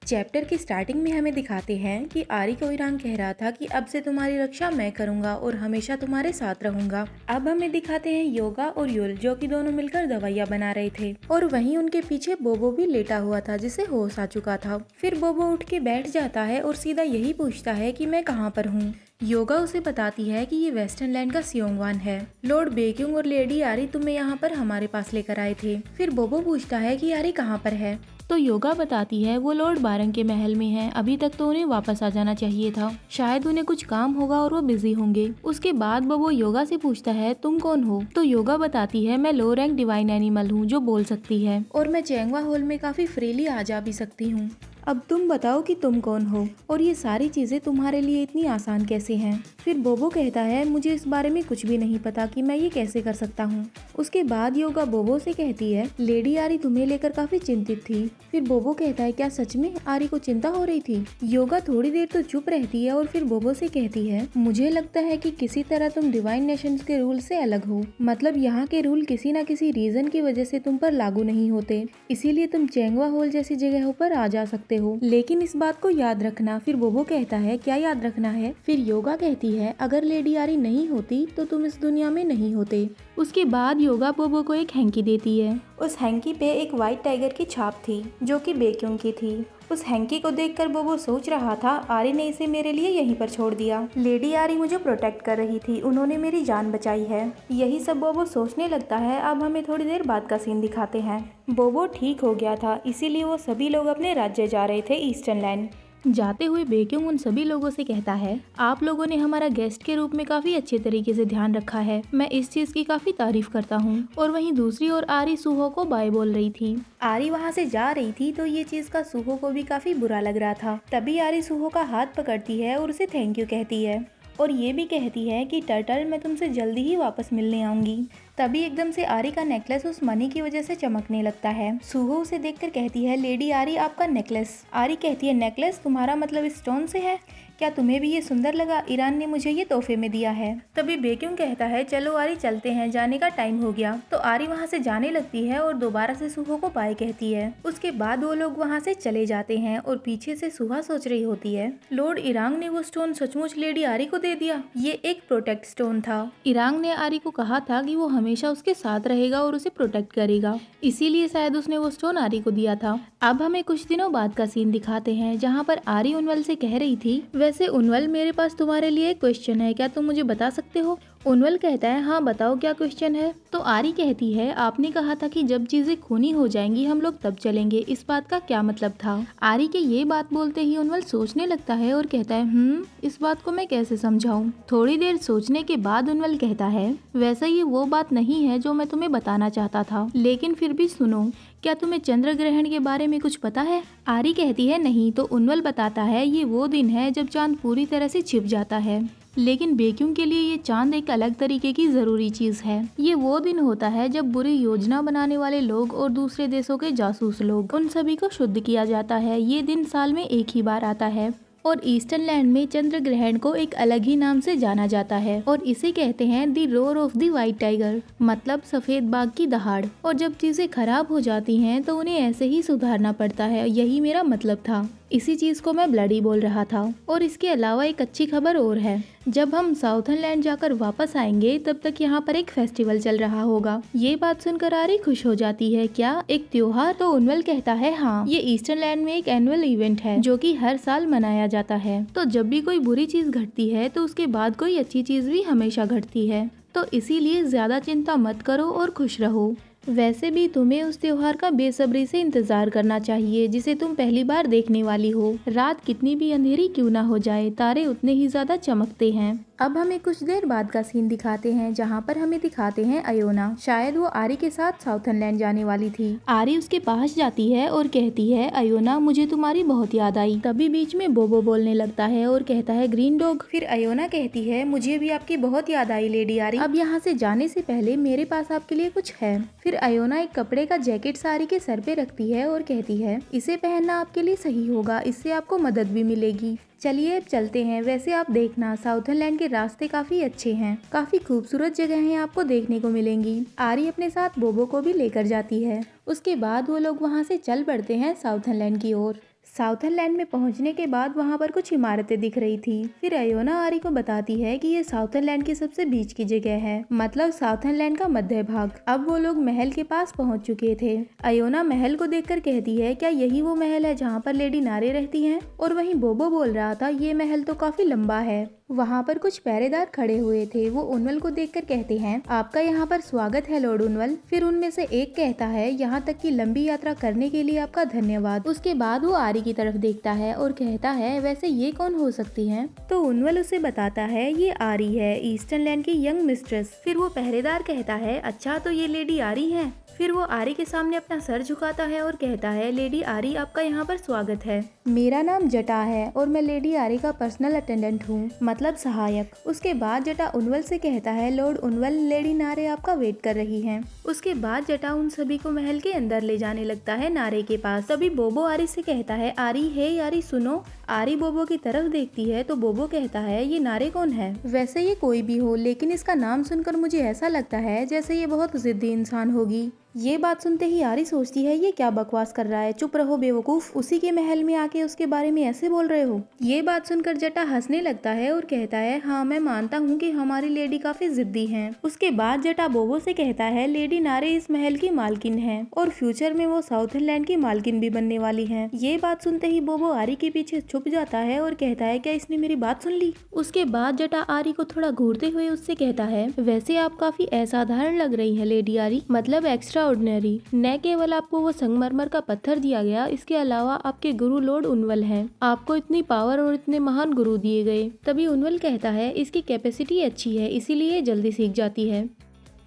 Chapter की starting में हमें दिखाते हैं कि आरी को ईरान कह रहा था कि अब से तुम्हारी रक्षा मैं करूंगा और हमेशा तुम्हारे साथ रहूंगा। अब हमें दिखाते हैं योगा और युल जो कि दोनों मिलकर दवाइयाँ बना रहे थे और वहीं उनके पीछे बोबो भी लेटा हुआ था जिसे होश आ चुका था। फिर बोबो उठ के बैठ जाता है और सीधा यही पूछता है कि मैं कहाँ पर हूँ। योगा उसे बताती है कि ये वेस्टर्न लैंड का सियोंगवान है। लॉर्ड बेक्यूंग और लेडी आरी तुम्हें यहाँ पर हमारे पास लेकर आए थे। फिर बोबो पूछता है कि आरी कहाँ पर है, तो योगा बताती है वो लॉर्ड बारंग के महल में है। अभी तक तो उन्हें वापस आ जाना चाहिए था, शायद उन्हें कुछ काम होगा और वो बिजी होंगे। उसके बाद बोबो योगा से पूछता है तुम कौन हो, तो योगा बताती है मैं लो रैंक डिवाइन एनिमल हूँ जो बोल सकती है और मैं चेंगवा हॉल में काफी फ्रीली आ जा भी सकती हूँ। अब तुम बताओ कि तुम कौन हो और ये सारी चीजें तुम्हारे लिए इतनी आसान कैसे हैं। फिर बोबो कहता है मुझे इस बारे में कुछ भी नहीं पता कि मैं ये कैसे कर सकता हूँ। उसके बाद योगा बोबो से कहती है लेडी आरी तुम्हें लेकर काफी चिंतित थी। फिर बोबो कहता है क्या सच में आरी को चिंता हो रही थी। योगा थोड़ी देर तो चुप रहती है और फिर बोबो से कहती है मुझे लगता है कि किसी तरह तुम डिवाइन नेशंस के रूल से अलग हो, मतलब यहाँ के रूल किसी न किसी रीजन की वजह से तुम पर लागू नहीं होते, इसीलिए तुम चेंगवा हॉल जैसी जगहों पर आ जा सकते हो, लेकिन इस बात को याद रखना। फिर बोबो कहता है क्या याद रखना है। फिर योगा कहती है अगर लेडी आरी नहीं होती तो तुम इस दुनिया में नहीं होते। उसके बाद योगा बोबो को एक हैंकी देती है। उस हैंकी पे एक व्हाइट टाइगर की छाप थी जो कि बेक्यूंग की थी। उस हैंकी को देखकर बोबो सोच रहा था आरी ने इसे मेरे लिए यहीं पर छोड़ दिया। लेडी आरी मुझे प्रोटेक्ट कर रही थी, उन्होंने मेरी जान बचाई है। यही सब बोबो सोचने लगता है। अब हमें थोड़ी देर बाद का सीन दिखाते हैं। बोबो ठीक हो गया था, इसीलिए वो सभी लोग अपने राज्य जा रहे थे ईस्टर्न लैंड। जाते हुए बेक्यूंग उन सभी लोगों से कहता है आप लोगों ने हमारा गेस्ट के रूप में काफी अच्छे तरीके से ध्यान रखा है, मैं इस चीज की काफी तारीफ करता हूँ। और वहीं दूसरी ओर आरी सूहो को बाय बोल रही थी। आरी वहाँ से जा रही थी तो ये चीज का सूहो को भी काफी बुरा लग रहा था। तभी आरी सूहो का हाथ पकड़ती है और उसे थैंक यू कहती है और ये भी कहती है कि टर्टल मैं तुमसे जल्दी ही वापस मिलने आऊंगी। तभी एकदम से आरी का नेकलेस उस मनी की वजह से चमकने लगता है। सूहो उसे देखकर कहती है लेडी आरी आपका नेकलेस। आरी कहती है नेकलेस, तुम्हारा मतलब स्टोन से है, क्या तुम्हें भी ये सुंदर लगा, ईरान ने मुझे ये तोहफे में दिया है। तभी बेक्यूंग कहता है चलो आरी चलते हैं, जाने का टाइम हो गया। तो आरी वहाँ से जाने लगती है और दोबारा से सूहो को बाय कहती है। उसके बाद वो लोग वहाँ से चले जाते हैं और पीछे से सुहा सोच रही होती है लॉर्ड इरांग ने वो स्टोन सचमुच लेडी आरी को दे दिया, ये एक प्रोटेक्ट स्टोन था। इरांग ने आरी को कहा था कि वो हमेशा उसके साथ रहेगा और उसे प्रोटेक्ट करेगा, इसीलिए शायद उसने वो स्टोन आरी को दिया था। अब हमें कुछ दिनों बाद का सीन दिखाते हैं जहाँ पर आरी उनवल से कह रही थी वैसे उनवल मेरे पास तुम्हारे लिए एक क्वेश्चन है, क्या तुम मुझे बता सकते हो। उनवल कहता है हाँ बताओ क्या क्वेश्चन है। तो आरी कहती है आपने कहा था कि जब चीजें खूनी हो जाएंगी हम लोग तब चलेंगे, इस बात का क्या मतलब था। आरी के ये बात बोलते ही उनवल सोचने लगता है और कहता है इस बात को मैं कैसे समझाऊं। थोड़ी देर सोचने के बाद उनवल कहता है वैसे ये वो बात नहीं है जो मैं तुम्हें बताना चाहता था, लेकिन फिर भी सुनो, क्या तुम्हें चंद्र ग्रहण के बारे में कुछ पता है। आरी कहती है नहीं। तो उनवल बताता है ये वो दिन है जब चांद पूरी तरह से छिप जाता है, लेकिन बेक्यूंग के लिए ये चांद एक अलग तरीके की जरूरी चीज है। ये वो दिन होता है जब बुरी योजना बनाने वाले लोग और दूसरे देशों के जासूस लोग उन सभी को शुद्ध किया जाता है। ये दिन साल में एक ही बार आता है और ईस्टर्न लैंड में चंद्र ग्रहण को एक अलग ही नाम से जाना जाता है और इसे कहते हैं the roar of the white tiger, मतलब सफेद बाघ की दहाड़। और जब चीजें खराब हो जाती हैं तो उन्हें ऐसे ही सुधारना पड़ता है, यही मेरा मतलब था। इसी चीज को मैं ब्लडी बोल रहा था। और इसके अलावा एक अच्छी खबर और है, जब हम साउथर्न लैंड जाकर वापस आएंगे तब तक यहाँ पर एक फेस्टिवल चल रहा होगा। ये बात सुनकर आरी खुश हो जाती है, क्या एक त्योहार। तो उनवल कहता है हाँ, ये ईस्टर्न लैंड में एक एनुअल इवेंट है जो कि हर साल मनाया जाता है। तो जब भी कोई बुरी चीज घटती है तो उसके बाद कोई अच्छी चीज भी हमेशा घटती है, तो इसीलिए ज्यादा चिंता मत करो और खुश रहो। वैसे भी तुम्हें उस त्योहार का बेसब्री से इंतजार करना चाहिए जिसे तुम पहली बार देखने वाली हो। रात कितनी भी अंधेरी क्यों ना हो जाए, तारे उतने ही ज्यादा चमकते हैं। अब हमें कुछ देर बाद का सीन दिखाते हैं जहाँ पर हमें दिखाते हैं अयोना। शायद वो आरी के साथ साउथर्न लैंड जाने वाली थी। आरी उसके पास जाती है और कहती है अयोना मुझे तुम्हारी बहुत याद आई। तभी बीच में बोबो बोलने लगता है और कहता है ग्रीन डॉग। फिर अयोना कहती है मुझे भी आपकी बहुत याद आई लेडी आरी, अब यहाँ से जाने से पहले मेरे पास आपके लिए कुछ है। फिर अयोना एक कपड़े का जैकेट सारी के सर पे रखती है और कहती है इसे पहनना आपके लिए सही होगा, इससे आपको मदद भी मिलेगी। चलिए अब चलते हैं। वैसे आप देखना साउथर्न लैंड के रास्ते काफी अच्छे हैं, काफी खूबसूरत जगहें आपको देखने को मिलेंगी। आरी अपने साथ बोबो को भी लेकर जाती है। उसके बाद वो लोग वहाँ से चल पड़ते हैं साउथर्न लैंड की ओर। साउथर्न लैंड में पहुंचने के बाद वहां पर कुछ इमारतें दिख रही थी। फिर अयोना आरी को बताती है कि ये साउथर्न लैंड की सबसे बीच की जगह है, मतलब साउथर्न लैंड का मध्य भाग। अब वो लोग महल के पास पहुंच चुके थे। अयोना महल को देखकर कहती है, क्या यही वो महल है जहाँ पर लेडी नारे रहती हैं? और वहीं बोबो बोल रहा था, ये महल तो काफी लंबा है। वहाँ पर कुछ पहरेदार खड़े हुए थे। वो उनवल को देखकर कहते हैं, आपका यहाँ पर स्वागत है लॉर्ड उनवल। फिर उनमें से एक कहता है, यहाँ तक की लंबी यात्रा करने के लिए आपका धन्यवाद। उसके बाद वो आरी की तरफ देखता है और कहता है, वैसे ये कौन हो सकती है? तो उनवल उसे बताता है, ये आरी है, ईस्टर्न लैंड की यंग मिस्ट्रेस। फिर वो पहरेदार कहता है, अच्छा तो ये लेडी आरी है। फिर वो आरी के सामने अपना सर झुकाता है और कहता है, लेडी आरी आपका यहाँ पर स्वागत है। मेरा नाम जटा है और मैं लेडी आरी का पर्सनल अटेंडेंट हूँ, मतलब सहायक। उसके बाद जटा उनवल से कहता है, लॉर्ड उनवल, लेडी नारे आपका वेट कर रही हैं। उसके बाद जटा उन सभी को महल के अंदर ले जाने लगता है नारे के पास। तभी बोबो आरी से कहता है, आरी हे आरी सुनो। आरी बोबो की तरफ देखती है तो बोबो कहता है, ये नारे कौन है? वैसे ये कोई भी हो, लेकिन इसका नाम सुनकर मुझे ऐसा लगता है जैसे ये बहुत जिद्दी इंसान होगी। ये बात सुनते ही आरी सोचती है, ये क्या बकवास कर रहा है, चुप रहो बेवकूफ, उसी के महल में आके उसके बारे में ऐसे बोल रहे हो। ये बात सुनकर जटा हंसने लगता है और कहता है, हाँ मैं मानता हूँ कि हमारी लेडी काफी जिद्दी हैं। उसके बाद जटा बोबो से कहता है, लेडी नारे इस महल की मालकिन है और फ्यूचर में वो साउथर्न लैंड की मालकिन भी बनने वाली है। ये बात सुनते ही बोबो आरी के पीछे छुप जाता है और कहता है, क्या इसने मेरी बात सुन ली? उसके बाद जटा आरी को थोड़ा घूरते हुए उससे कहता है, वैसे आप काफी असाधारण लग रही है लेडी आरी, मतलब एक्स्ट्रा ऑर्डिनरी। न केवल आपको वो संगमरमर का पत्थर दिया गया, इसके अलावा आपके गुरु लॉर्ड उनवल हैं। आपको इतनी पावर और इतने महान गुरु दिए गए। तभी उनवल कहता है, इसकी कैपेसिटी अच्छी है, इसीलिए जल्दी सीख जाती है।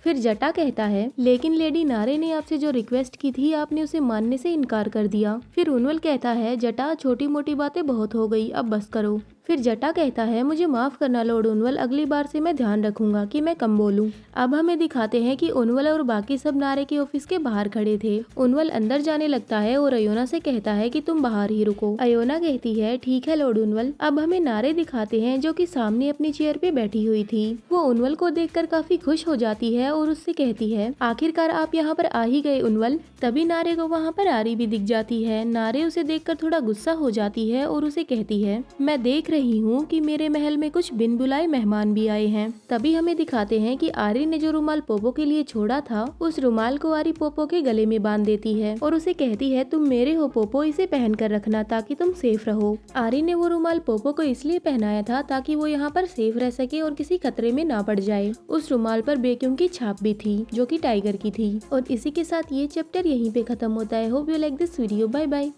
फिर जटा कहता है, लेकिन लेडी नारे ने आपसे जो रिक्वेस्ट की थी, आपने उसे मानने से इनकार कर दिया। फिर उनवल कहता है, जटा छोटी मोटी बातें बहुत हो गई, अब बस करो। फिर जटा कहता है, मुझे माफ करना लॉर्ड उनवल, अगली बार से मैं ध्यान रखूंगा कि मैं कम बोलूं। अब हमें दिखाते हैं कि उनवल और बाकी सब नारे के ऑफिस के बाहर खड़े थे। उनवल अंदर जाने लगता है और अयोना से कहता है कि तुम बाहर ही रुको। अयोना कहती है, ठीक है लॉर्ड उनवल। अब हमें नारे दिखाते हैं जो कि सामने अपनी चेयर पे बैठी हुई थी। वो उनवल को देखकर काफी खुश हो जाती है और उससे कहती है, आखिरकार आप यहाँ पर आ ही गए उनवल। तभी नारे को वहाँ पर आरी भी दिख जाती है। नारे उसे देखकर थोड़ा गुस्सा हो जाती है और उसे कहती है, मैं देख रही हूँ कि मेरे महल में कुछ बिन बुलाए मेहमान भी आए हैं। तभी हमें दिखाते हैं कि आरी ने जो रुमाल पोपो के लिए छोड़ा था, उस रुमाल को आरी पोपो के गले में बांध देती है और उसे कहती है, तुम मेरे हो पोपो, इसे पहन कर रखना ताकि तुम सेफ रहो। आरी ने वो रुमाल पोपो को इसलिए पहनाया था ताकि वो यहाँ पर सेफ रह सके और किसी खतरे में ना पड़ जाए। उस रुमाल पर बेक्यूम की छाप भी थी जो कि टाइगर की थी। और इसी के साथ ये चैप्टर यहीं पे खत्म होता है। Hope you like this video. Bye bye.